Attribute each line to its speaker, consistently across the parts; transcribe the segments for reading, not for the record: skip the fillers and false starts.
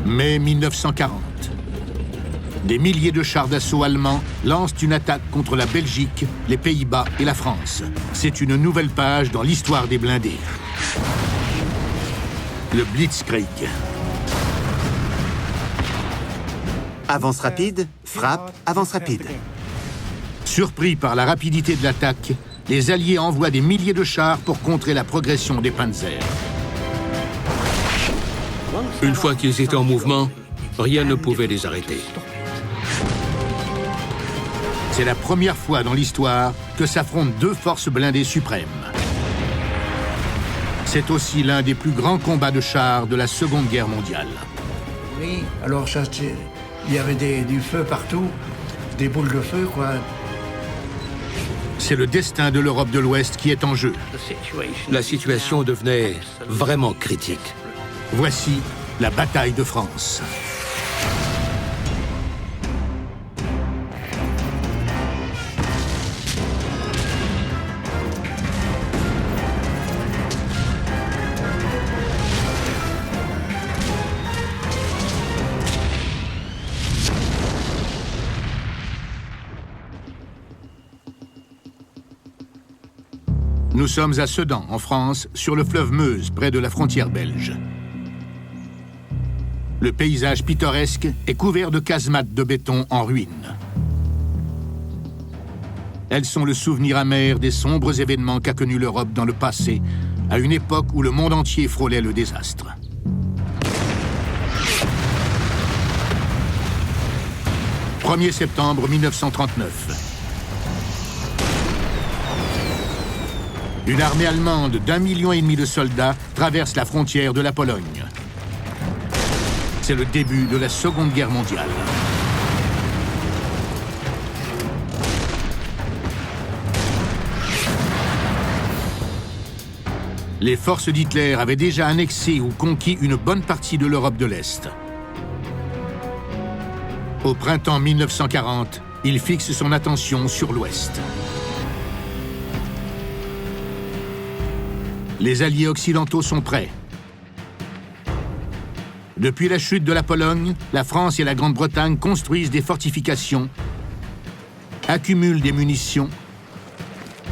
Speaker 1: Mai 1940. Des milliers de chars d'assaut allemands lancent une attaque contre la Belgique, les Pays-Bas et la France. C'est une nouvelle page dans l'histoire des blindés. Le Blitzkrieg.
Speaker 2: Avance rapide, frappe, avance rapide.
Speaker 1: Surpris par la rapidité de l'attaque, les Alliés envoient des milliers de chars pour contrer la progression des panzers.
Speaker 3: Une fois qu'ils étaient en mouvement, rien ne pouvait les arrêter.
Speaker 1: C'est la première fois dans l'histoire que s'affrontent deux forces blindées suprêmes. C'est aussi l'un des plus grands combats de chars de la Seconde Guerre mondiale.
Speaker 4: Oui, alors ça, il y avait du feu partout, des boules de feu, quoi.
Speaker 1: C'est le destin de l'Europe de l'Ouest qui est en jeu.
Speaker 3: La situation devenait vraiment critique.
Speaker 1: Voici la bataille de France. Nous sommes à Sedan, en France, sur le fleuve Meuse, près de la frontière belge. Le paysage pittoresque est couvert de casemates de béton en ruine. Elles sont le souvenir amer des sombres événements qu'a connus l'Europe dans le passé, à une époque où le monde entier frôlait le désastre. « 1er septembre 1939. Une armée allemande d'1,5 million de soldats traverse la frontière de la Pologne. C'est le début de la Seconde Guerre mondiale. Les forces d'Hitler avaient déjà annexé ou conquis une bonne partie de l'Europe de l'Est. Au printemps 1940, il fixe son attention sur l'Ouest. Les alliés occidentaux sont prêts. Depuis la chute de la Pologne, la France et la Grande-Bretagne construisent des fortifications, accumulent des munitions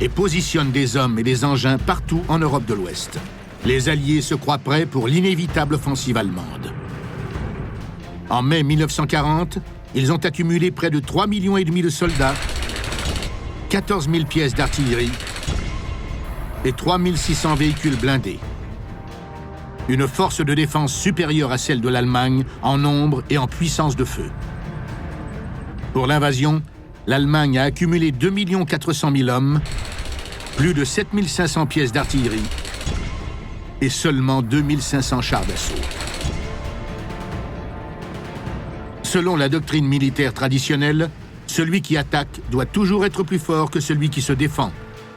Speaker 1: et positionnent des hommes et des engins partout en Europe de l'Ouest. Les alliés se croient prêts pour l'inévitable offensive allemande. En mai 1940, ils ont accumulé près de 3,5 millions de soldats, 14 000 pièces d'artillerie et 3 600 véhicules blindés. Une force de défense supérieure à celle de l'Allemagne en nombre et en puissance de feu. Pour l'invasion, l'Allemagne a accumulé 2 400 000 hommes, plus de 7 500 pièces d'artillerie et seulement 2 500 chars d'assaut. Selon la doctrine militaire traditionnelle, celui qui attaque doit toujours être plus fort que celui qui se défend.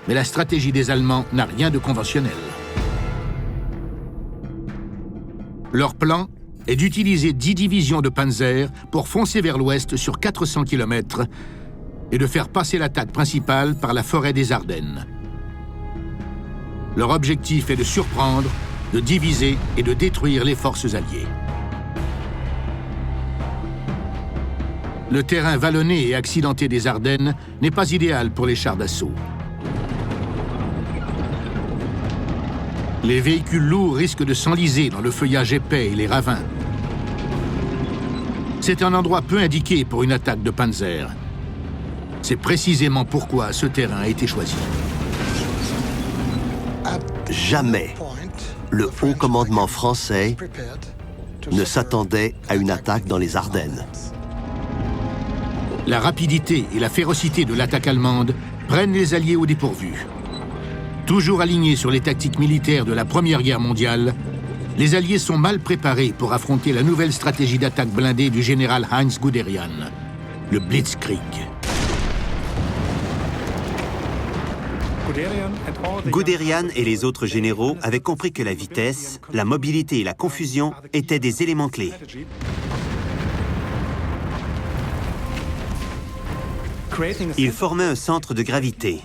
Speaker 1: Mais la stratégie des Allemands n'a rien de conventionnel. Leur plan est d'utiliser 10 divisions de panzer pour foncer vers l'ouest sur 400 km et de faire passer l'attaque principale par la forêt des Ardennes. Leur objectif est de surprendre, de diviser et de détruire les forces alliées. Le terrain vallonné et accidenté des Ardennes n'est pas idéal pour les chars d'assaut. Les véhicules lourds risquent de s'enliser dans le feuillage épais et les ravins. C'est un endroit peu indiqué pour une attaque de panzer. C'est précisément pourquoi ce terrain a été choisi.
Speaker 2: Jamais le haut commandement français ne s'attendait à une attaque dans les Ardennes.
Speaker 1: La rapidité et la férocité de l'attaque allemande prennent les Alliés au dépourvu. Toujours alignés sur les tactiques militaires de la Première Guerre mondiale, les Alliés sont mal préparés pour affronter la nouvelle stratégie d'attaque blindée du général Heinz Guderian, le Blitzkrieg.
Speaker 2: Guderian et les autres généraux avaient compris que la vitesse, la mobilité et la confusion étaient des éléments clés. Ils formaient un centre de gravité.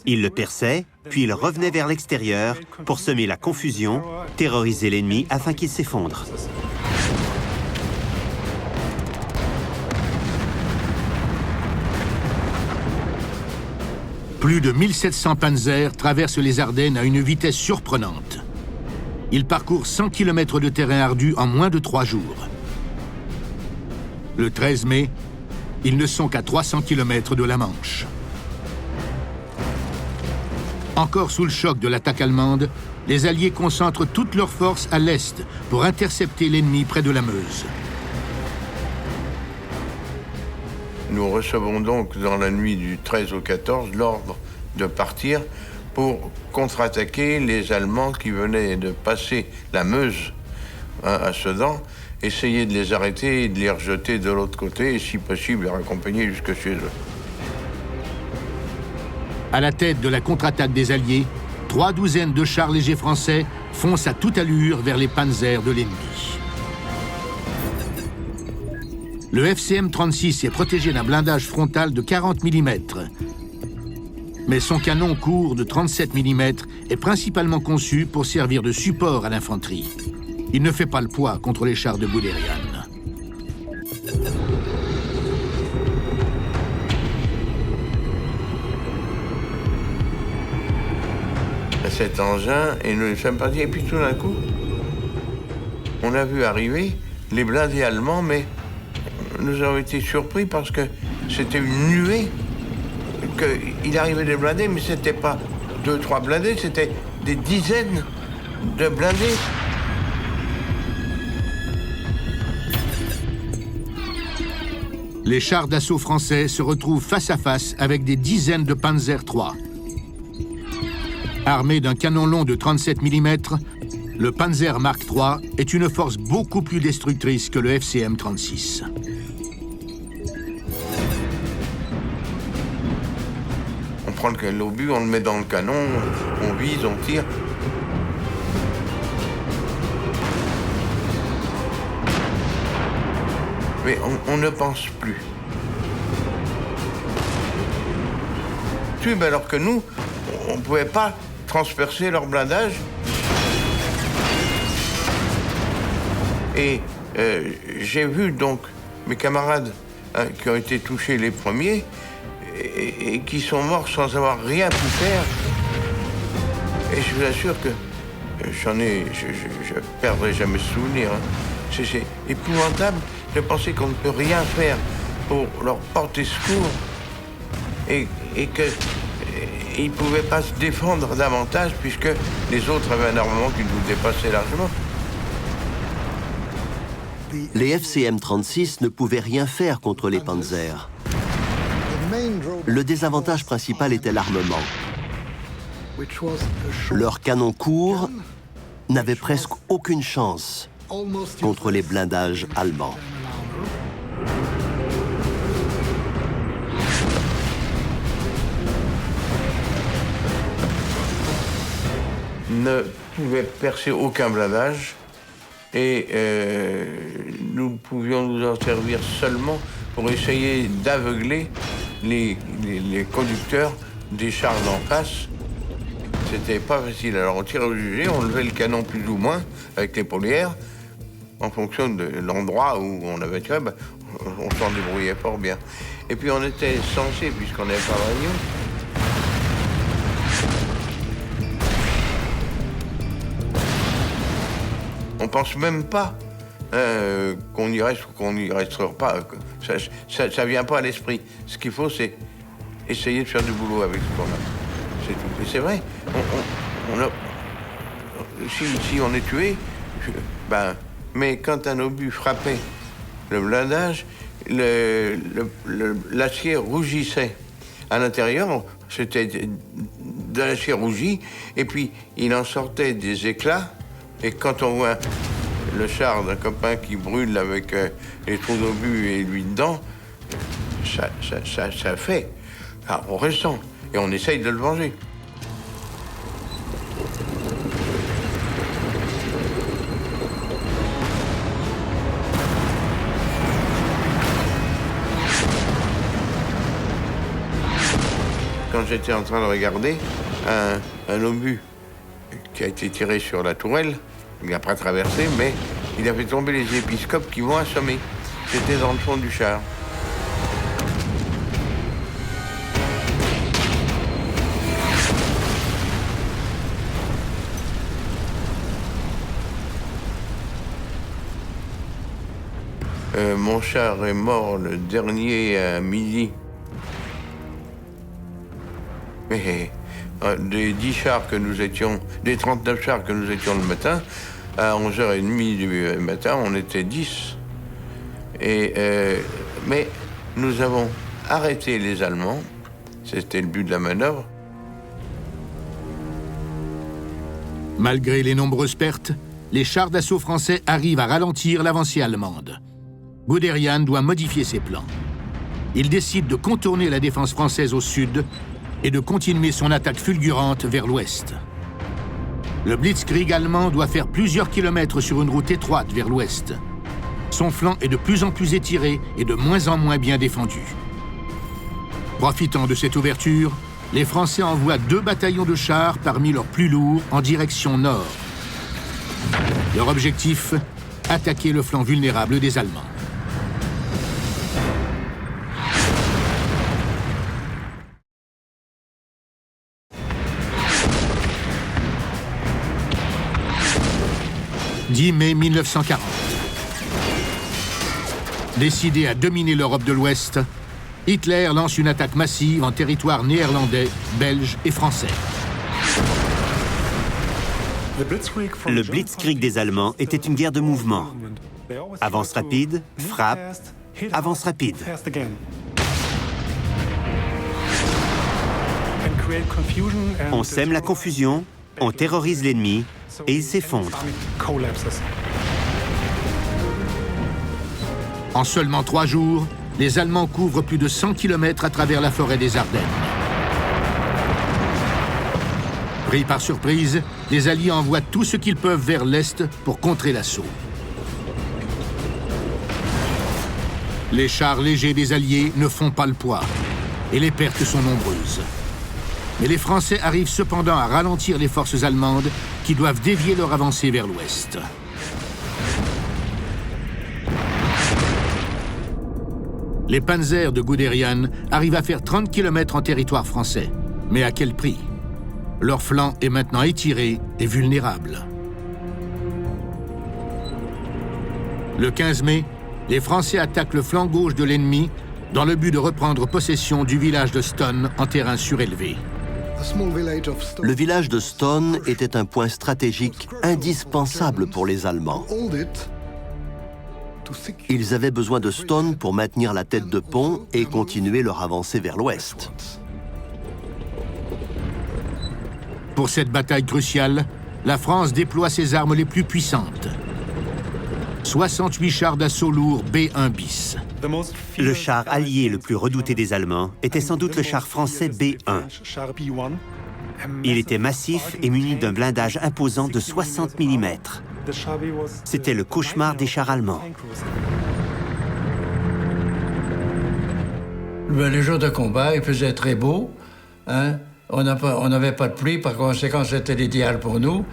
Speaker 2: Ils le perçaient, puis ils revenaient vers l'extérieur pour semer la confusion, terroriser l'ennemi afin qu'il s'effondre.
Speaker 1: Plus de 1700 panzers traversent les Ardennes à une vitesse surprenante. Ils parcourent 100 km de terrain ardu en moins de 3 jours. Le 13 mai, ils ne sont qu'à 300 km de la Manche. Encore sous le choc de l'attaque allemande, les Alliés concentrent toutes leurs forces à l'est pour intercepter l'ennemi près de la Meuse.
Speaker 5: Nous recevons donc dans la nuit du 13 au 14 l'ordre de partir pour contre-attaquer les Allemands qui venaient de passer la Meuse à Sedan, essayer de les arrêter et de les rejeter de l'autre côté et si possible les raccompagner jusque chez eux.
Speaker 1: À la tête de la contre-attaque des Alliés, 3 douzaines de chars légers français foncent à toute allure vers les panzers de l'ennemi. Le FCM-36 est protégé d'un blindage frontal de 40 mm. Mais son canon court de 37 mm est principalement conçu pour servir de support à l'infanterie. Il ne fait pas le poids contre les chars de Guderian.
Speaker 5: Cet engin, et nous sommes partis, et puis tout d'un coup, on a vu arriver les blindés allemands, mais nous avons été surpris parce que c'était une nuée, qu'il arrivait des blindés, mais c'était pas 2-3 blindés, c'était des dizaines de blindés.
Speaker 1: Les chars d'assaut français se retrouvent face à face avec des dizaines de Panzer III. Armé d'un canon long de 37 mm, le Panzer Mark III est une force beaucoup plus destructrice que le FCM-36.
Speaker 5: On prend l'obus, on le met dans le canon, on vise, on tire. Mais on ne pense plus. Alors que nous, on ne pouvait pas transpercer leur blindage. Et j'ai vu donc mes camarades qui ont été touchés les premiers et qui sont morts sans avoir rien pu faire. Et je vous assure que je perdrai jamais ce souvenir. C'est épouvantable de penser qu'on ne peut rien faire pour leur porter secours et qu'ils ne pouvaient pas se défendre davantage puisque les autres avaient un armement qui nous dépassait largement.
Speaker 2: Les FCM-36 ne pouvaient rien faire contre les Panzers. Le désavantage principal était l'armement. Leurs canons courts n'avaient presque aucune chance contre les blindages allemands.
Speaker 5: Ne pouvait percer aucun blindage et nous pouvions nous en servir seulement pour essayer d'aveugler les conducteurs des chars d'en face. C'était pas facile. Alors on tirait au jugé, on levait le canon plus ou moins avec les polières. En fonction de l'endroit où on avait tiré, on s'en débrouillait fort bien. Et puis on était censé, puisqu'on n'avait pas de radio, on pense même pas qu'on y reste ou qu'on n'y restera pas. Ça vient pas à l'esprit. Ce qu'il faut, c'est essayer de faire du boulot avec ce qu'on a. C'est tout. Et c'est vrai, si on est tué, mais quand un obus frappait le blindage, l'acier rougissait. À l'intérieur, c'était de l'acier rougi, et puis il en sortait des éclats. Et quand on voit le char d'un copain qui brûle avec les trous d'obus et lui dedans, ça fait. Alors, on ressent et on essaye de le venger. Quand j'étais en train de regarder, un obus qui a été tiré sur la tourelle, il n'a pas traversé, mais il a fait tomber les épiscopes qui vont assommer. C'était dans le fond du char. Mon char est mort le dernier à midi. Mais des 10 chars que nous étions, des 39 chars que nous étions le matin, à 11h30 du matin, on était 10. Mais nous avons arrêté les Allemands. C'était le but de la manœuvre.
Speaker 1: Malgré les nombreuses pertes, les chars d'assaut français arrivent à ralentir l'avancée allemande. Guderian doit modifier ses plans. Il décide de contourner la défense française au sud et de continuer son attaque fulgurante vers l'ouest. Le blitzkrieg allemand doit faire plusieurs kilomètres sur une route étroite vers l'ouest. Son flanc est de plus en plus étiré et de moins en moins bien défendu. Profitant de cette ouverture, les Français envoient 2 bataillons de chars parmi leurs plus lourds en direction nord. Leur objectif, attaquer le flanc vulnérable des Allemands. « 10 mai 1940. Décidé à dominer l'Europe de l'Ouest, Hitler lance une attaque massive en territoire néerlandais, belge et français.
Speaker 6: Le blitzkrieg des Allemands était une guerre de mouvement. Avance rapide, frappe, avance rapide. On sème la confusion, on terrorise l'ennemi et il s'effondre.
Speaker 1: En seulement 3 jours, les Allemands couvrent plus de 100 km à travers la forêt des Ardennes. Pris par surprise, les Alliés envoient tout ce qu'ils peuvent vers l'Est pour contrer l'assaut. Les chars légers des Alliés ne font pas le poids, et les pertes sont nombreuses. Mais les Français arrivent cependant à ralentir les forces allemandes qui doivent dévier leur avancée vers l'Ouest. Les panzers de Guderian arrivent à faire 30 km en territoire français. Mais à quel prix? Leur flanc est maintenant étiré et vulnérable. Le 15 mai, les Français attaquent le flanc gauche de l'ennemi dans le but de reprendre possession du village de Stone en terrain surélevé.
Speaker 2: Le village de Stone était un point stratégique indispensable pour les Allemands. Ils avaient besoin de Stone pour maintenir la tête de pont et continuer leur avancée vers l'ouest.
Speaker 1: Pour cette bataille cruciale, la France déploie ses armes les plus puissantes. 68 chars d'assaut lourds B-1 bis.
Speaker 6: Le char allié le plus redouté des Allemands était sans doute le char français B-1. Il était massif et muni d'un blindage imposant de 60 mm. C'était le cauchemar des chars allemands.
Speaker 4: Les jours de combat, il faisait très beau. Hein? On n'avait pas de pluie, par conséquent, c'était l'idéal pour nous,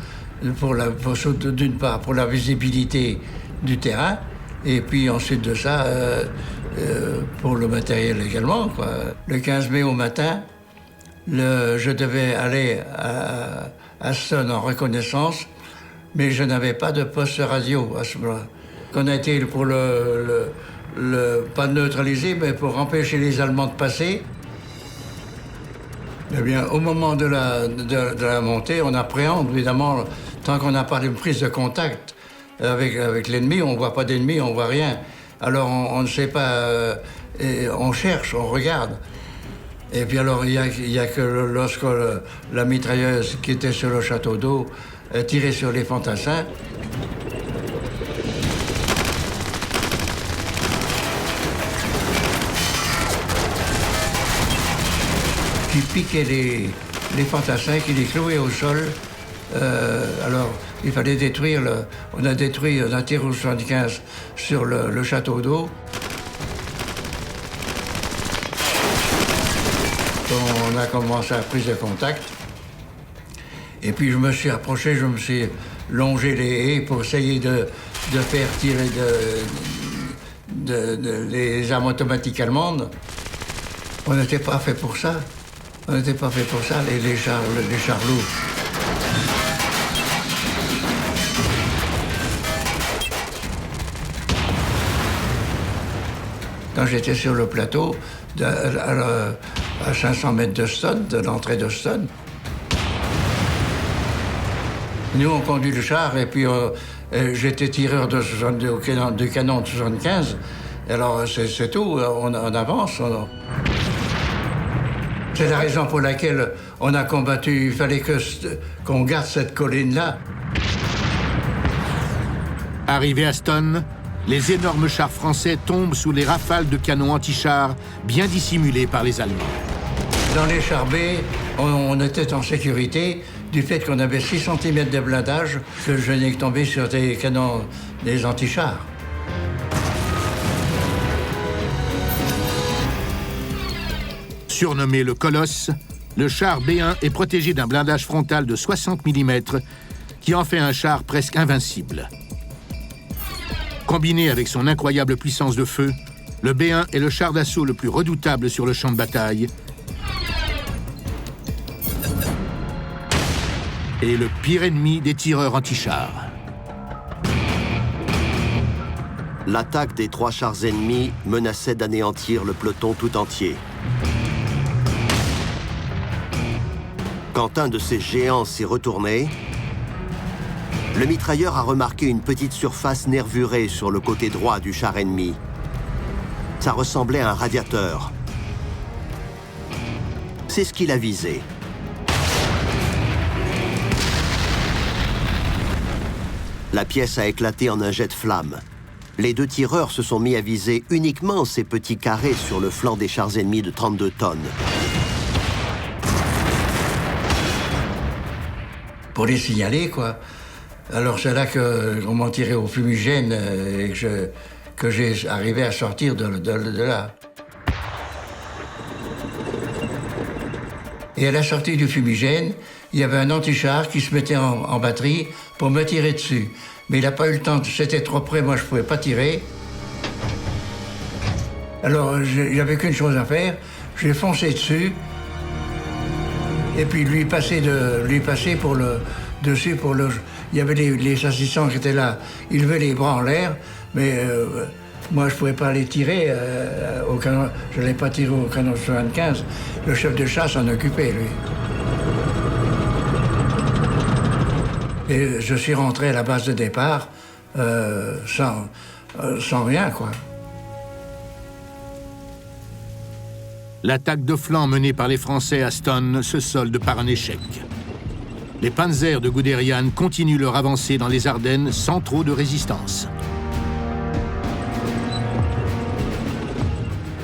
Speaker 4: d'une part pour la visibilité du terrain, et puis ensuite de ça, pour le matériel également, quoi. Le 15 mai au matin, je devais aller à Stone en reconnaissance, mais je n'avais pas de poste radio à ce moment-là. On a été pour pas neutraliser, mais pour empêcher les Allemands de passer. Eh bien, au moment de la montée, on appréhende, évidemment, tant qu'on n'a pas une prise de contact avec l'ennemi, on ne voit pas d'ennemi, on ne voit rien. Alors, on ne sait pas, on cherche, on regarde. Et puis alors, il y a que lorsque la mitrailleuse qui était sur le château d'eau tirait sur les fantassins, qui piquait les fantassins, qui les clouait au sol. Alors, il fallait détruire on a tiré au 75 sur le château d'eau. On a commencé la prise de contact. Et puis je me suis approché, je me suis longé les haies pour essayer de faire tirer les armes automatiques allemandes. On n'était pas fait pour ça. On n'était pas fait pour ça, les chars lourds. quand j'étais sur le plateau, à 500 mètres d'Ostende, de l'entrée d'Ostende. Nous, on conduit le char, et puis j'étais tireur du canon de 75. Alors, c'est tout, on avance. C'est la raison pour laquelle on a combattu. Il fallait qu'on garde cette colline-là.
Speaker 1: Arrivés à Stonne, les énormes chars français tombent sous les rafales de canons anti-chars bien dissimulés par les Allemands.
Speaker 4: Dans les chars B, on était en sécurité du fait qu'on avait 6 cm de blindage que je n'ai tombé sur des canons des anti-chars.
Speaker 1: Surnommé le Colosse, le char B1 est protégé d'un blindage frontal de 60 mm qui en fait un char presque invincible. Combiné avec son incroyable puissance de feu, le B1 est le char d'assaut le plus redoutable sur le champ de bataille et le pire ennemi des tireurs anti-chars.
Speaker 2: L'attaque des 3 chars ennemis menaçait d'anéantir le peloton tout entier. Quand un de ces géants s'est retourné, le mitrailleur a remarqué une petite surface nervurée sur le côté droit du char ennemi. Ça ressemblait à un radiateur. C'est ce qu'il a visé. La pièce a éclaté en un jet de flamme. Les 2 tireurs se sont mis à viser uniquement ces petits carrés sur le flanc des chars ennemis de 32 tonnes.
Speaker 4: Pour les signaler, quoi. Alors c'est là qu'on m'a tiré au fumigène et que j'ai arrivé à sortir de là. Et à la sortie du fumigène, il y avait un anti-char qui se mettait en batterie pour me tirer dessus. Mais il n'a pas eu le temps, c'était trop près, moi je ne pouvais pas tirer. Alors il n'y avait qu'une chose à faire, j'ai foncé dessus, et puis lui passer pour le dessus pour le. Il y avait les assistants qui étaient là, ils levaient les bras en l'air, mais moi je ne pouvais pas les tirer au canon. Je ne l'ai pas tiré au canon 75. Le chef de chasse s'en occupait, lui. Et je suis rentré à la base de départ sans rien, quoi.
Speaker 1: L'attaque de flanc menée par les Français à Stonne se solde par un échec. Les panzers de Guderian continuent leur avancée dans les Ardennes sans trop de résistance.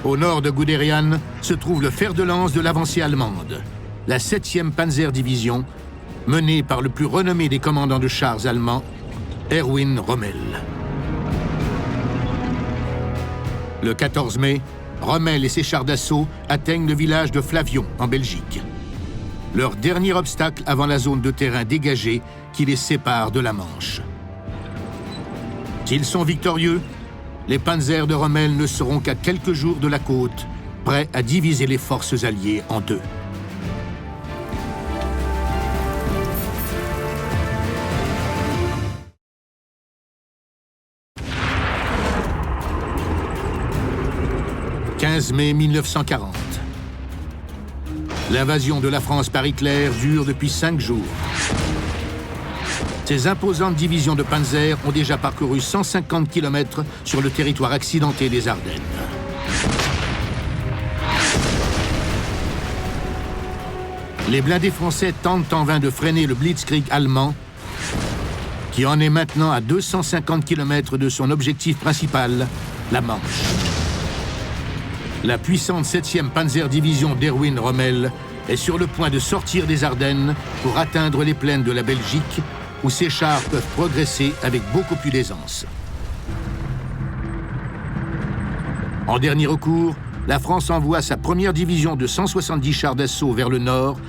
Speaker 1: Au nord de Guderian se trouve le fer de lance de l'avancée allemande, la 7e Panzerdivision, menée par le plus renommé des commandants de chars allemands, Erwin Rommel. Le 14 mai, Rommel et ses chars d'assaut atteignent le village de Flavion, en Belgique. Leur dernier obstacle avant la zone de terrain dégagée qui les sépare de la Manche. S'ils sont victorieux, les panzers de Rommel ne seront qu'à quelques jours de la côte, prêts à diviser les forces alliées en deux. « 15 mai 1940. L'invasion de la France par Hitler dure depuis 5 jours. Ces imposantes divisions de panzer ont déjà parcouru 150 km sur le territoire accidenté des Ardennes. Les blindés français tentent en vain de freiner le blitzkrieg allemand, qui en est maintenant à 250 km de son objectif principal, la Manche. La puissante 7e Panzerdivision d'Erwin Rommel est sur le point de sortir des Ardennes pour atteindre les plaines de la Belgique, où ses chars peuvent progresser avec beaucoup plus d'aisance. En dernier recours, la France envoie sa première division de 170 chars d'assaut vers le nord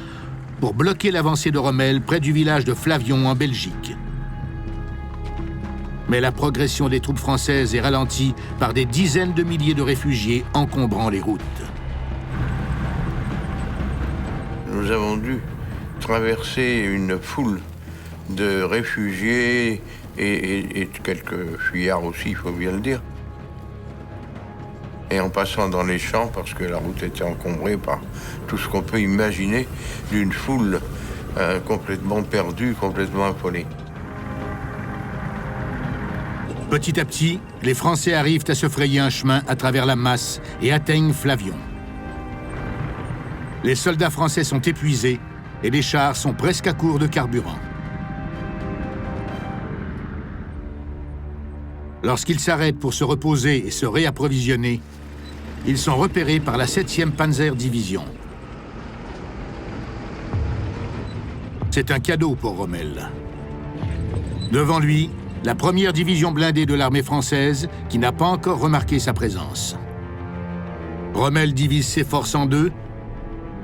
Speaker 1: pour bloquer l'avancée de Rommel près du village de Flavion en Belgique. Mais la progression des troupes françaises est ralentie par des dizaines de milliers de réfugiés encombrant les routes.
Speaker 5: Nous avons dû traverser une foule de réfugiés et quelques fuyards aussi, il faut bien le dire. et en passant dans les champs parce que la route était encombrée par tout ce qu'on peut imaginer d'une foule complètement perdue, complètement affolée.
Speaker 1: Petit à petit, les Français arrivent à se frayer un chemin à travers la masse et atteignent Flavion. Les soldats français sont épuisés et les chars sont presque à court de carburant. Lorsqu'ils s'arrêtent pour se reposer et se réapprovisionner, ils sont repérés par la 7e Panzer Division. C'est un cadeau pour Rommel. Devant lui, la première division blindée de l'armée française qui n'a pas encore remarqué sa présence. Rommel divise ses forces en deux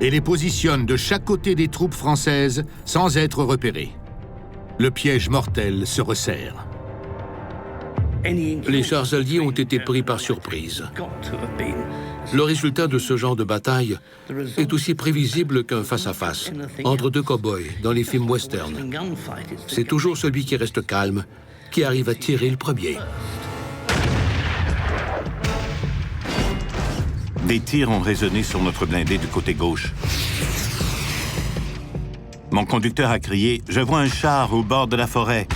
Speaker 1: et les positionne de chaque côté des troupes françaises sans être repéré. Le piège mortel se resserre.
Speaker 3: Les chars alliés ont été pris par surprise. Le résultat de ce genre de bataille est aussi prévisible qu'un face-à-face entre deux cow-boys dans les films western. C'est toujours celui qui reste calme qui arrive à tirer le premier.
Speaker 7: Des tirs ont résonné sur notre blindé du côté gauche. Mon conducteur a crié « Je vois un char au bord de la forêt ».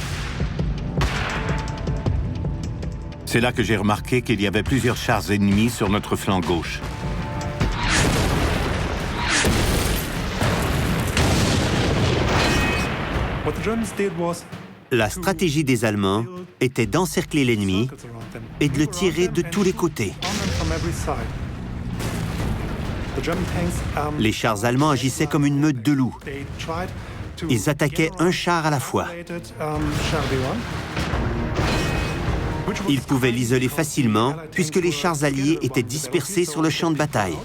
Speaker 7: C'est là que j'ai remarqué qu'il y avait plusieurs chars ennemis sur notre flanc gauche.
Speaker 6: La stratégie des Allemands était d'encercler l'ennemi et de le tirer de tous les côtés. Les chars allemands agissaient comme une meute de loups. Ils attaquaient un char à la fois. Ils pouvaient l'isoler facilement puisque les chars alliés étaient dispersés sur le champ de bataille.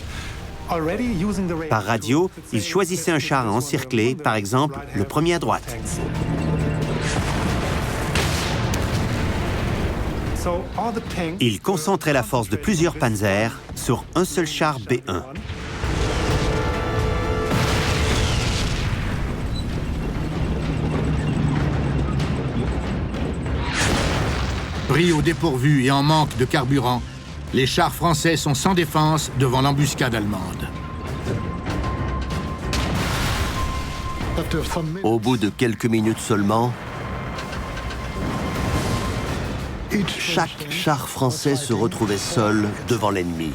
Speaker 6: Par radio, ils choisissaient un char à encercler, par exemple le premier à droite. Ils concentraient la force de plusieurs panzers sur un seul char B1.
Speaker 1: Pris au dépourvu et en manque de carburant, les chars français sont sans défense devant l'embuscade allemande.
Speaker 2: Au bout de quelques minutes seulement, chaque char français se retrouvait seul devant l'ennemi.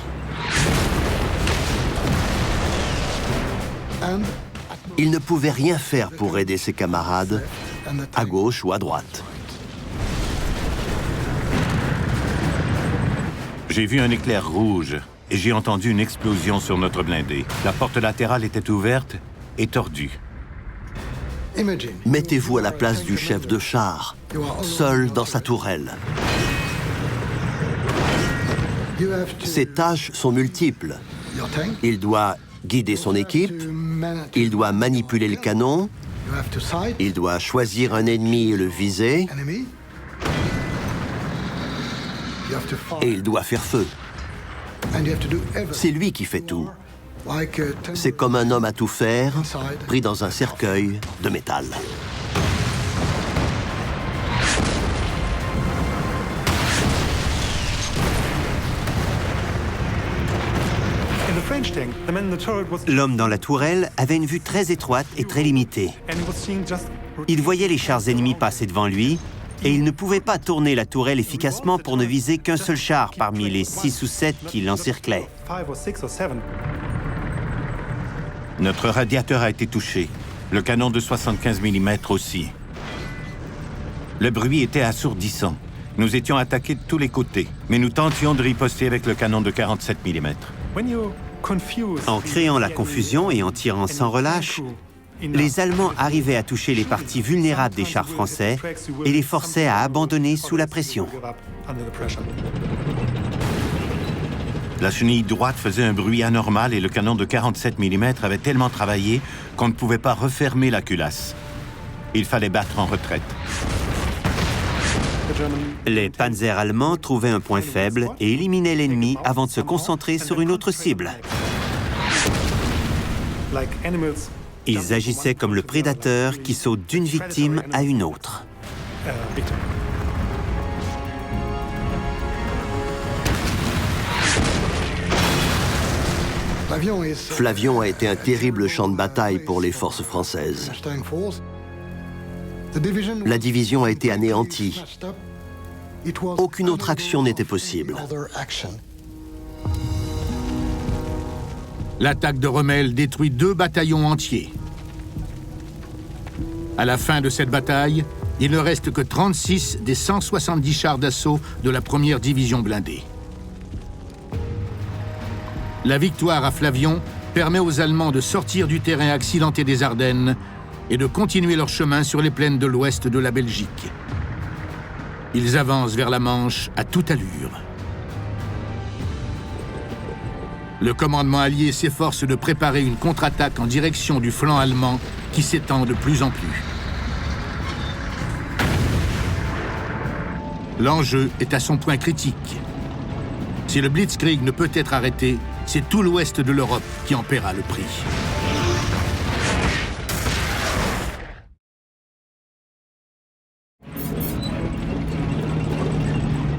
Speaker 2: Il ne pouvait rien faire pour aider ses camarades, à gauche ou à droite.
Speaker 7: J'ai vu un éclair rouge et j'ai entendu une explosion sur notre blindé. La porte latérale était ouverte et tordue.
Speaker 2: Mettez-vous à la place du chef de char, seul dans sa tourelle. Ses tâches sont multiples. Il doit guider son équipe, il doit manipuler le canon, il doit choisir un ennemi et le viser, et il doit faire feu. C'est lui qui fait tout. C'est comme un homme à tout faire, pris dans un cercueil de métal.
Speaker 6: L'homme dans la tourelle avait une vue très étroite et très limitée. Il voyait les chars ennemis passer devant lui et il ne pouvait pas tourner la tourelle efficacement pour ne viser qu'un seul char parmi les 6 ou 7 qui l'encerclaient.
Speaker 7: Notre radiateur a été touché. Le canon de 75 mm aussi. Le bruit était assourdissant. Nous étions attaqués de tous les côtés, mais nous tentions de riposter avec le canon de 47 mm.
Speaker 6: En créant la confusion et en tirant sans relâche, les Allemands arrivaient à toucher les parties vulnérables des chars français et les forçaient à abandonner sous la pression.
Speaker 7: La chenille droite faisait un bruit anormal et le canon de 47 mm avait tellement travaillé qu'on ne pouvait pas refermer la culasse. Il fallait battre en retraite.
Speaker 6: Les panzers allemands trouvaient un point faible et éliminaient l'ennemi avant de se concentrer sur une autre cible. Ils agissaient comme le prédateur qui saute d'une victime à une autre.
Speaker 2: Flavion a été un terrible champ de bataille pour les forces françaises. La division a été anéantie. Aucune autre action n'était possible.
Speaker 1: L'attaque de Rommel détruit 2 bataillons entiers. À la fin de cette bataille, il ne reste que 36 des 170 chars d'assaut de la première division blindée. La victoire à Flavion permet aux Allemands de sortir du terrain accidenté des Ardennes et de continuer leur chemin sur les plaines de l'ouest de la Belgique. Ils avancent vers la Manche à toute allure. Le commandement allié s'efforce de préparer une contre-attaque en direction du flanc allemand qui s'étend de plus en plus. L'enjeu est à son point critique. Si le Blitzkrieg ne peut être arrêté, c'est tout l'ouest de l'Europe qui en paiera le prix.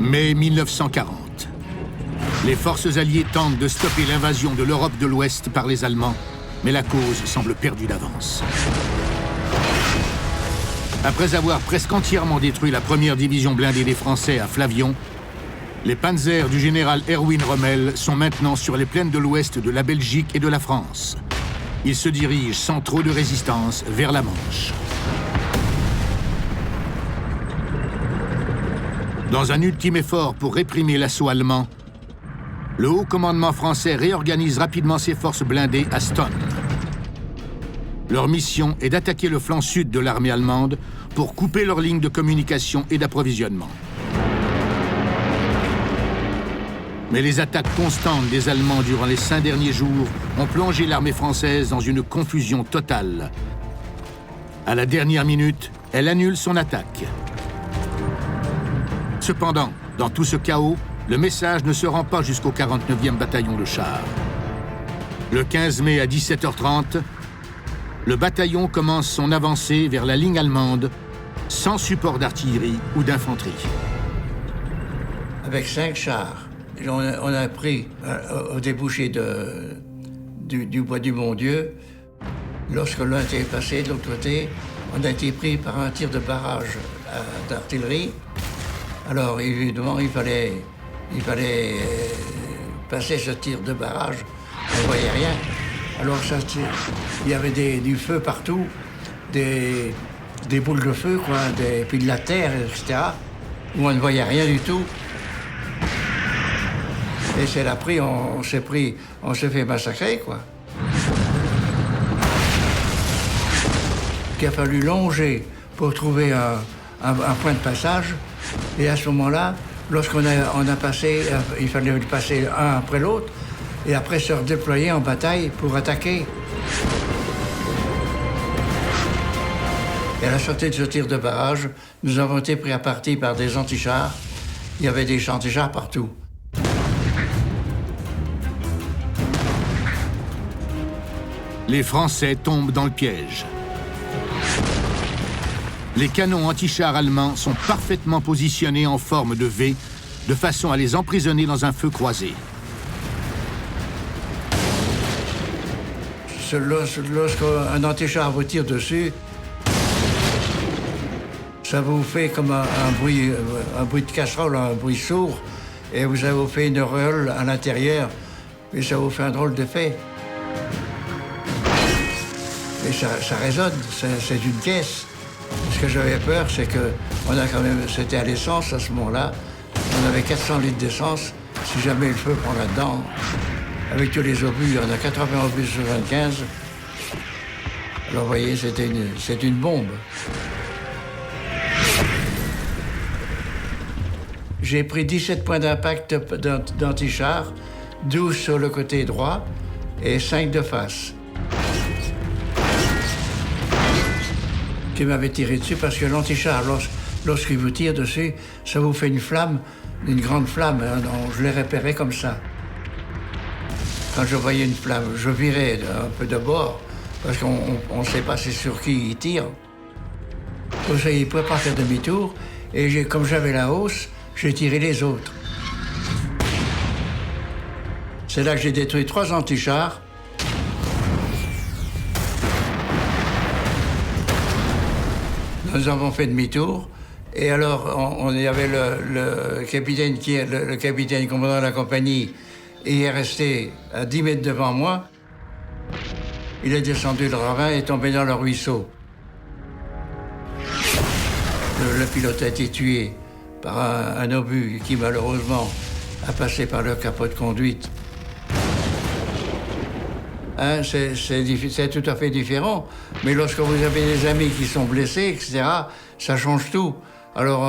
Speaker 1: Mai 1940. Les forces alliées tentent de stopper l'invasion de l'Europe de l'Ouest par les Allemands, mais la cause semble perdue d'avance. Après avoir presque entièrement détruit la première division blindée des Français à Flavion, les panzers du général Erwin Rommel sont maintenant sur les plaines de l'ouest de la Belgique et de la France. Ils se dirigent sans trop de résistance vers la Manche. Dans un ultime effort pour réprimer l'assaut allemand, le haut commandement français réorganise rapidement ses forces blindées à Stonne. Leur mission est d'attaquer le flanc sud de l'armée allemande pour couper leurs lignes de communication et d'approvisionnement. Mais les attaques constantes des Allemands durant les 5 derniers jours ont plongé l'armée française dans une confusion totale. À la dernière minute, elle annule son attaque. Cependant, dans tout ce chaos, le message ne se rend pas jusqu'au 49e bataillon de chars. Le 15 mai à 17h30, le bataillon commence son avancée vers la ligne allemande, sans support d'artillerie ou d'infanterie.
Speaker 4: Avec 5 chars, on a pris au débouché du bois du Bon-Dieu. Lorsque l'un était passé de l'autre côté, on a été pris par un tir de barrage d'artillerie. Alors évidemment, il fallait passer ce tir de barrage. On ne voyait rien. Alors il y avait du feu partout, des boules de feu, quoi, puis de la terre, etc., où on ne voyait rien du tout. Et c'est là pris, on s'est fait massacrer, quoi. Il a fallu longer pour trouver un point de passage. Et à ce moment-là, lorsqu'on a passé, il fallait passer un après l'autre, et après se redéployer en bataille pour attaquer. Et à la sortie de ce tir de barrage, nous avons été pris à partie par des antichars. Il y avait des antichars partout.
Speaker 1: Les Français tombent dans le piège. Les canons antichars allemands sont parfaitement positionnés en forme de V, de façon à les emprisonner dans un feu croisé.
Speaker 4: Lorsqu'un antichar vous tire dessus, ça vous fait comme un bruit de casserole, un bruit sourd, et vous avez fait une auréole à l'intérieur, et ça vous fait un drôle d'effet. Et ça résonne, c'est une caisse. Ce que j'avais peur, c'est que c'était à l'essence à ce moment-là. On avait 400 litres d'essence. Si jamais le feu prend là-dedans, avec tous les obus, on a 80 obus sur 25. Alors vous voyez, c'est une bombe. J'ai pris 17 points d'impact d'antichar, 12 sur le côté droit et 5 de face. Qui m'avait tiré dessus parce que l'antichar, lorsqu'il vous tire dessus, ça vous fait une flamme, une grande flamme. Hein, je l'ai repéré comme ça. Quand je voyais une flamme, je virais un peu de bord parce qu'on ne sait pas c'est sur qui il tire. Comme ça, il ne pouvait pas faire demi-tour. Et comme j'avais la hausse, j'ai tiré les autres. C'est là que j'ai détruit 3 antichars nous avons fait demi-tour. Et alors, il y avait le capitaine le capitaine commandant de la compagnie. Il est resté à 10 mètres devant moi. Il est descendu le ravin et est tombé dans le ruisseau. Le pilote a été tué par un obus qui, malheureusement, a passé par le capot de conduite. Hein, c'est tout à fait différent. Mais lorsque vous avez des amis qui sont blessés, etc., ça change tout. Alors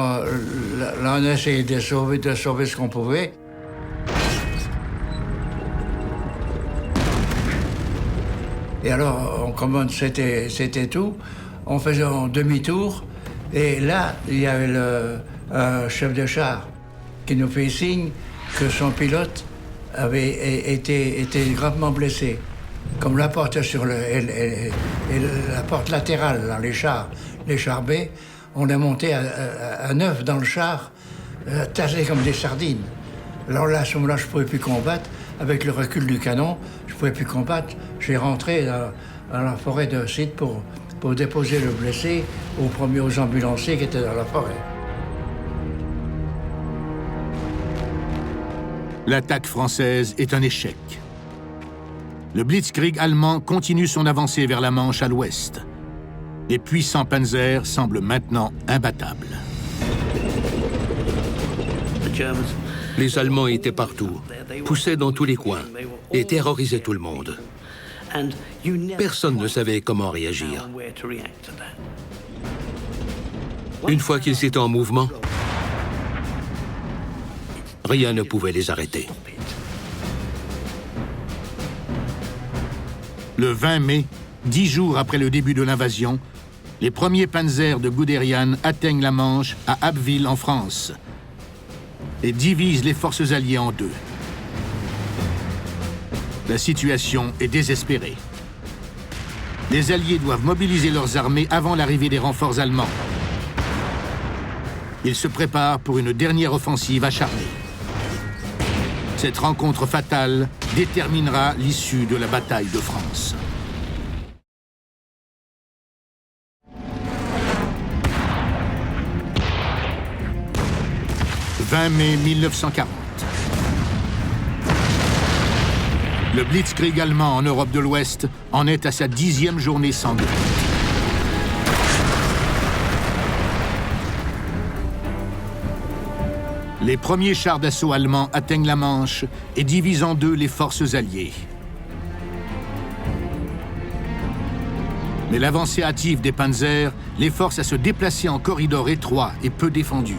Speaker 4: là, on a essayé de sauver ce qu'on pouvait. Et alors, on commande, c'était tout. On faisait un demi-tour. Et là, il y avait le chef de char qui nous fait signe que son pilote avait été gravement blessé. Comme la porte la porte latérale dans les chars B, on est monté à 9 dans le char, tassé comme des sardines. Alors là, à ce moment-là, je ne pouvais plus combattre. Avec le recul du canon, je ne pouvais plus combattre. J'ai rentré dans la forêt de Site pour déposer le blessé aux ambulanciers qui étaient dans la forêt.
Speaker 1: L'attaque française est un échec. Le Blitzkrieg allemand continue son avancée vers la Manche à l'ouest. Les puissants panzers semblent maintenant imbattables.
Speaker 3: Les Allemands étaient partout, poussaient dans tous les coins et terrorisaient tout le monde. Personne ne savait comment réagir. Une fois qu'ils étaient en mouvement, rien ne pouvait les arrêter.
Speaker 1: Le 20 mai, 10 jours après le début de l'invasion, les premiers panzers de Guderian atteignent la Manche à Abbeville en France et divisent les forces alliées en deux. La situation est désespérée. Les Alliés doivent mobiliser leurs armées avant l'arrivée des renforts allemands. Ils se préparent pour une dernière offensive acharnée. Cette rencontre fatale déterminera l'issue de la bataille de France. « 20 mai 1940. Le Blitzkrieg allemand en Europe de l'Ouest en est à sa 10e journée sanglante. Les premiers chars d'assaut allemands atteignent la Manche et divisent en deux les forces alliées. Mais l'avancée hâtive des panzers les force à se déplacer en corridors étroits et peu défendus.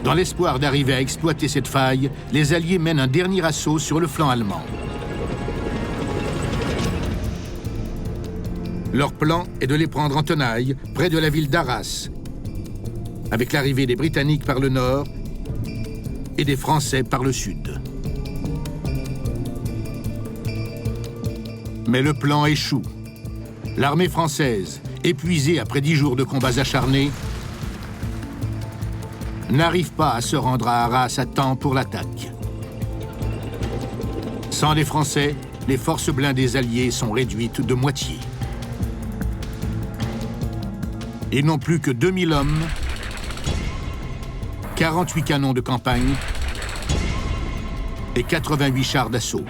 Speaker 1: Dans l'espoir d'arriver à exploiter cette faille, les Alliés mènent un dernier assaut sur le flanc allemand. Leur plan est de les prendre en tenaille, près de la ville d'Arras, avec l'arrivée des Britanniques par le nord et des Français par le sud. Mais le plan échoue. L'armée française, épuisée après 10 jours de combats acharnés, n'arrive pas à se rendre à Arras à temps pour l'attaque. Sans les Français, les forces blindées alliées sont réduites de moitié. Ils n'ont plus que 2000 hommes, 48 canons de campagne et 88 chars d'assaut.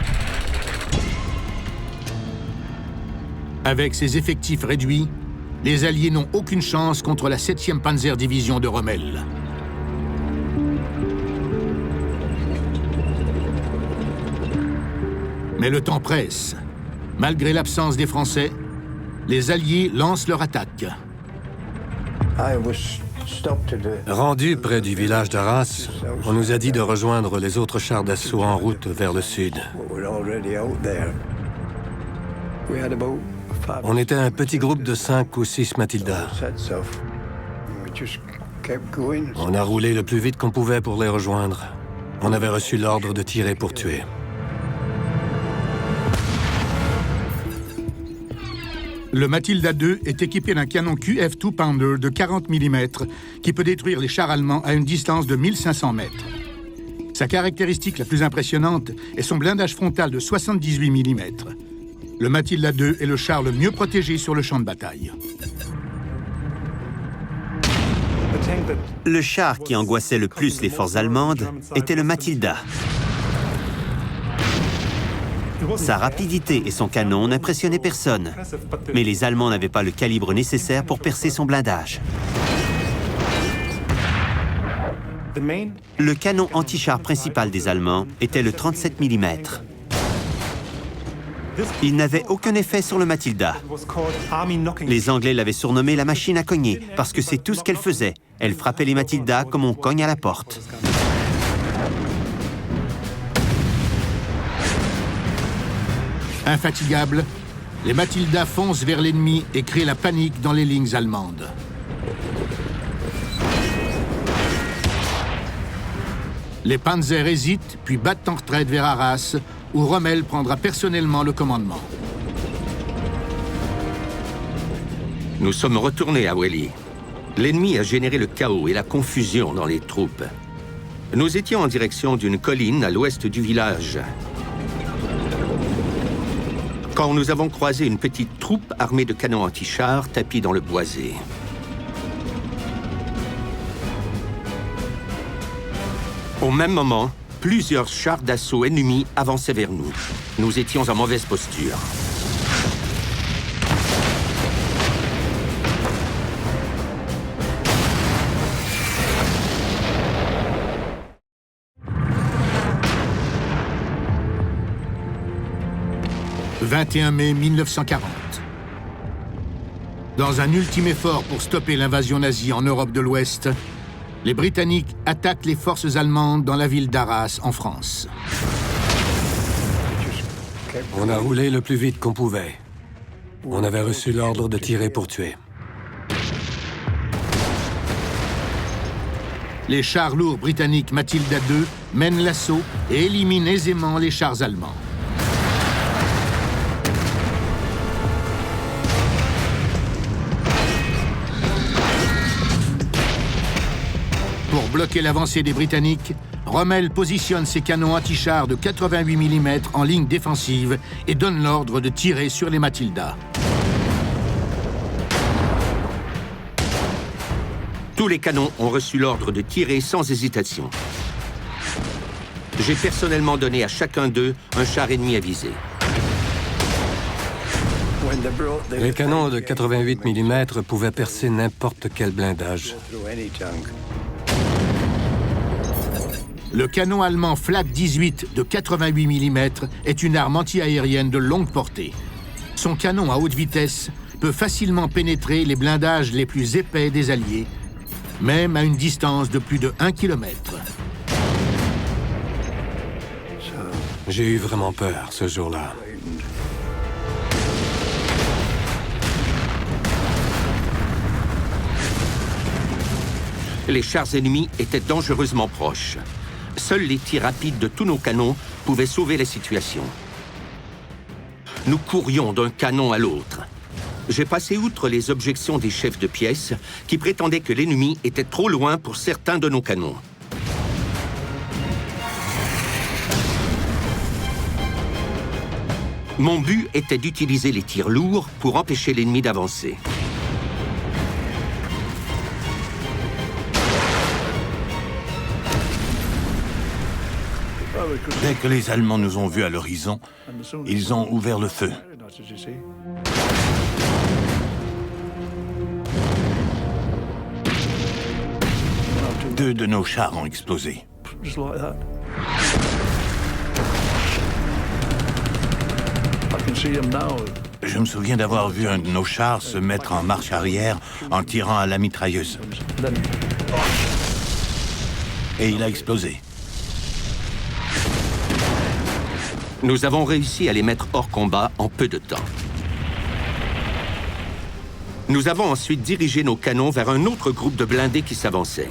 Speaker 1: Avec ces effectifs réduits, les Alliés n'ont aucune chance contre la 7e Panzerdivision de Rommel. Mais le temps presse. Malgré l'absence des Français, les Alliés lancent leur attaque.
Speaker 8: Rendu près du village d'Arras, on nous a dit de rejoindre les autres chars d'assaut en route vers le sud. On était un petit groupe de 5 ou 6 Matilda. On a roulé le plus vite qu'on pouvait pour les rejoindre. On avait reçu l'ordre de tirer pour tuer.
Speaker 1: Le Matilda II est équipé d'un canon QF2 Pounder de 40 mm qui peut détruire les chars allemands à une distance de 1500 mètres. Sa caractéristique la plus impressionnante est son blindage frontal de 78 mm. Le Matilda II est le char le mieux protégé sur le champ de bataille.
Speaker 6: Le char qui angoissait le plus les forces allemandes était le Matilda. Sa rapidité et son canon n'impressionnaient personne, mais les Allemands n'avaient pas le calibre nécessaire pour percer son blindage. Le canon anti-char principal des Allemands était le 37 mm. Il n'avait aucun effet sur le Matilda. Les Anglais l'avaient surnommé la machine à cogner, parce que c'est tout ce qu'elle faisait. Elle frappait les Matildas comme on cogne à la porte.
Speaker 1: Infatigables, les Matildas foncent vers l'ennemi et créent la panique dans les lignes allemandes. Les Panzers hésitent, puis battent en retraite vers Arras, où Rommel prendra personnellement le commandement.
Speaker 9: Nous sommes retournés à Wely. L'ennemi a généré le chaos et la confusion dans les troupes. Nous étions en direction d'une colline à l'ouest du village, quand nous avons croisé une petite troupe armée de canons anti-chars tapis dans le boisé. Au même moment, plusieurs chars d'assaut ennemis avançaient vers nous. Nous étions en mauvaise posture.
Speaker 1: Le 21 mai 1940. Dans un ultime effort pour stopper l'invasion nazie en Europe de l'Ouest, les Britanniques attaquent les forces allemandes dans la ville d'Arras, en France.
Speaker 8: On a roulé le plus vite qu'on pouvait. On avait reçu l'ordre de tirer pour tuer.
Speaker 1: Les chars lourds britanniques Matilda II mènent l'assaut et éliminent aisément les chars allemands. Pour bloquer l'avancée des Britanniques, Rommel positionne ses canons anti-chars de 88 mm en ligne défensive et donne l'ordre de tirer sur les Matildas.
Speaker 9: Tous les canons ont reçu l'ordre de tirer sans hésitation. J'ai personnellement donné à chacun d'eux un char ennemi à viser.
Speaker 8: Les canons de 88 mm pouvaient percer n'importe quel blindage.
Speaker 1: Le canon allemand Flak 18 de 88 mm est une arme anti-aérienne de longue portée. Son canon à haute vitesse peut facilement pénétrer les blindages les plus épais des Alliés, même à une distance de plus de 1 km.
Speaker 8: J'ai eu vraiment peur ce jour-là.
Speaker 9: Les chars ennemis étaient dangereusement proches. Seuls les tirs rapides de tous nos canons pouvaient sauver la situation. Nous courions d'un canon à l'autre. J'ai passé outre les objections des chefs de pièce qui prétendaient que l'ennemi était trop loin pour certains de nos canons. Mon but était d'utiliser les tirs lourds pour empêcher l'ennemi d'avancer.
Speaker 7: Dès que les Allemands nous ont vus à l'horizon, ils ont ouvert le feu. Deux de nos chars ont explosé. Je me souviens d'avoir vu un de nos chars se mettre en marche arrière en tirant à la mitrailleuse. Et il a explosé.
Speaker 9: Nous avons réussi à les mettre hors combat en peu de temps. Nous avons ensuite dirigé nos canons vers un autre groupe de blindés qui s'avançait.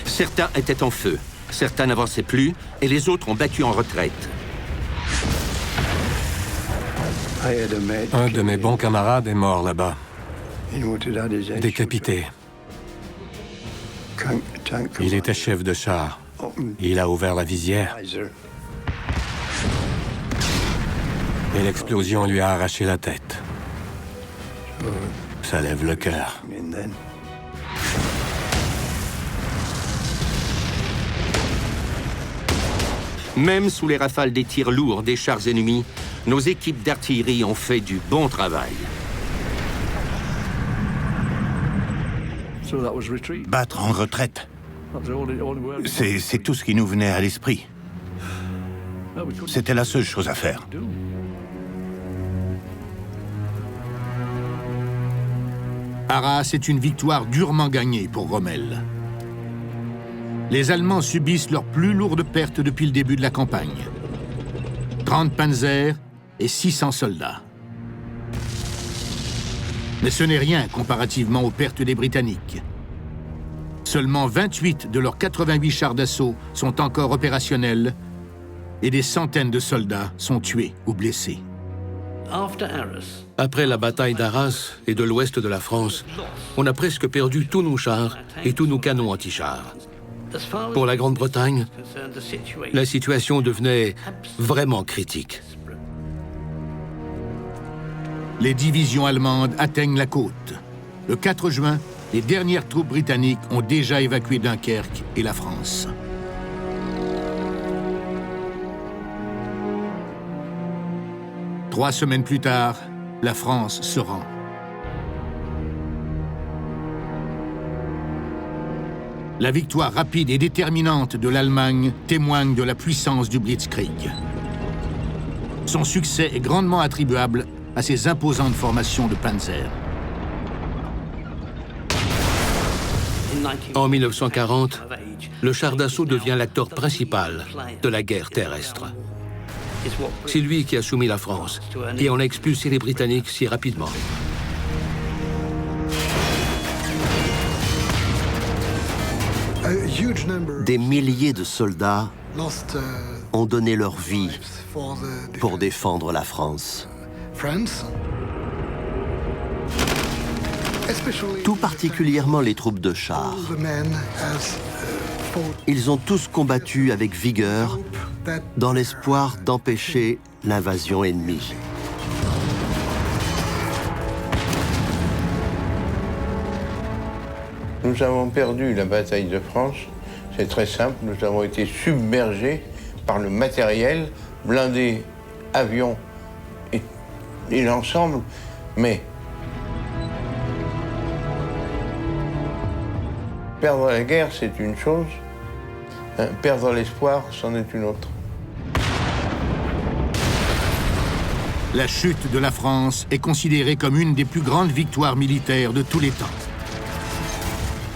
Speaker 9: Certains étaient en feu, certains n'avançaient plus, et les autres ont battu en retraite.
Speaker 8: Un de mes bons camarades est mort là-bas, décapité. Il était chef de char. Il a ouvert la visière. Et l'explosion lui a arraché la tête.
Speaker 7: Ça lève le cœur.
Speaker 9: Même sous les rafales des tirs lourds des chars ennemis, nos équipes d'artillerie ont fait du bon travail.
Speaker 7: Battre en retraite. C'est tout ce qui nous venait à l'esprit. C'était la seule chose à faire.
Speaker 1: Arras est une victoire durement gagnée pour Rommel. Les Allemands subissent leurs plus lourdes pertes depuis le début de la campagne. 30 panzers et 600 soldats. Mais ce n'est rien comparativement aux pertes des Britanniques. Seulement 28 de leurs 88 chars d'assaut sont encore opérationnels et des centaines de soldats sont tués ou blessés.
Speaker 3: Après la bataille d'Arras et de l'ouest de la France, on a presque perdu tous nos chars et tous nos canons anti-chars. Pour la Grande-Bretagne, la situation devenait vraiment critique.
Speaker 1: Les divisions allemandes atteignent la côte. Le 4 juin, les dernières troupes britanniques ont déjà évacué Dunkerque et la France. Trois semaines plus tard, la France se rend. La victoire rapide et déterminante de l'Allemagne témoigne de la puissance du Blitzkrieg. Son succès est grandement attribuable à ses imposantes formations de panzer.
Speaker 3: En 1940, le char d'assaut devient l'acteur principal de la guerre terrestre. C'est lui qui a soumis la France et on a expulsé les Britanniques si rapidement.
Speaker 2: Des milliers de soldats ont donné leur vie pour défendre la France. Tout particulièrement les troupes de chars. Ils ont tous combattu avec vigueur dans l'espoir d'empêcher l'invasion ennemie.
Speaker 5: Nous avons perdu la bataille de France. C'est très simple, nous avons été submergés par le matériel, blindés, avions et l'ensemble, mais perdre la guerre, c'est une chose, perdre l'espoir, c'en est une autre.
Speaker 1: La chute de la France est considérée comme une des plus grandes victoires militaires de tous les temps.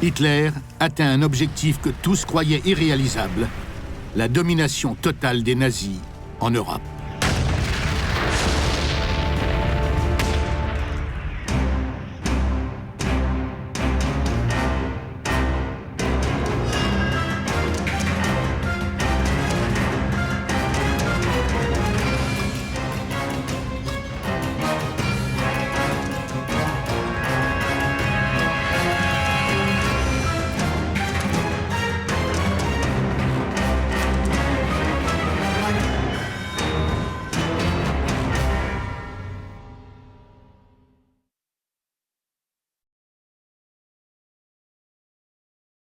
Speaker 1: Hitler atteint un objectif que tous croyaient irréalisable, la domination totale des nazis en Europe.